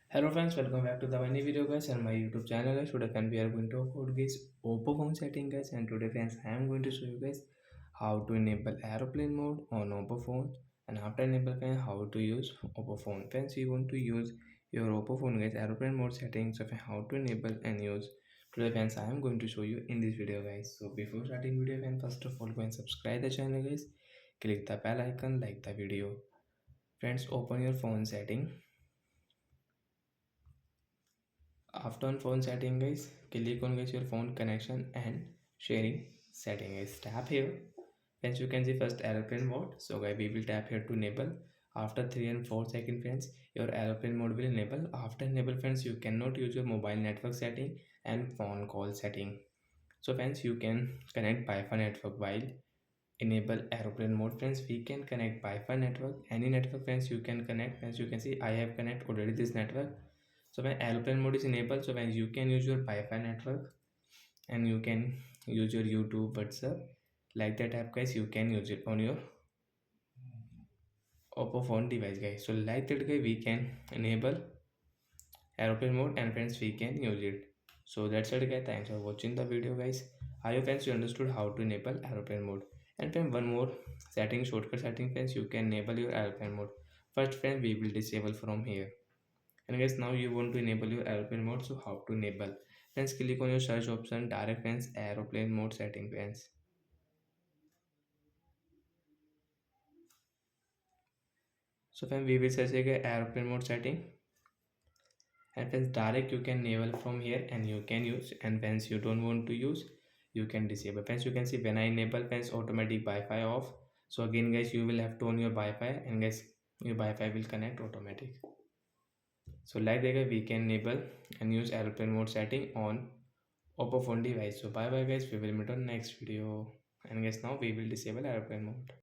Hello friends, welcome back to the new video guys on my YouTube channel guys. Today friends, we are going to talk about guys Oppo phone setting guys, and today friends I am going to show you guys how to enable aeroplane mode on Oppo phone, and after enable friends how to use Oppo phone. Friends, you want to use your Oppo phone guys aeroplane mode settings. So friends, how to enable and use today friends I am going to show you in this video guys. So before starting video friends, first of all go and subscribe the channel guys, click the bell icon, like the video. Friends, open your phone setting. After on phone setting guys, click on guys your phone connection and sharing setting guys, tap here. Friends, you can see first aeroplane mode. So guys, we will tap here to enable. After 3 and 4 seconds friends, your aeroplane mode will enable. After enable friends, you cannot use your mobile network setting and phone call setting. So friends, you can connect Wi-Fi network while enable aeroplane mode. Friends, we can connect Wi-Fi network, any network friends you can connect. Friends, you can see I have connect already this network. So when aeroplane mode is enabled, so when you can use your Wi-Fi network and you can use your YouTube, WhatsApp, like that app guys, you can use it on your Oppo phone device guys. So like that guys, we can enable aeroplane mode and friends we can use it. So that's it guys, thanks for watching the video guys. I hope friends you understood how to enable aeroplane mode. And friends, one more setting, shortcut setting friends, you can enable your aeroplane mode. First friends, we will disable from here. And guys, now you want to enable your aeroplane mode, so how to enable? Friends, click on your search option, direct friends aeroplane mode setting friends. So friends, we will search again aeroplane mode setting, and friends direct you can enable from here and you can use, and friends you don't want to use, you can disable. Friends, you can see when I enable friends automatic Wi-Fi off. So again guys, you will have to on your Wi-Fi, and guys your Wi-Fi will connect automatic. So like that we can enable and use aeroplane mode setting on Oppo phone device. So bye bye guys, we will meet on next video. And guys, now we will disable airplane mode.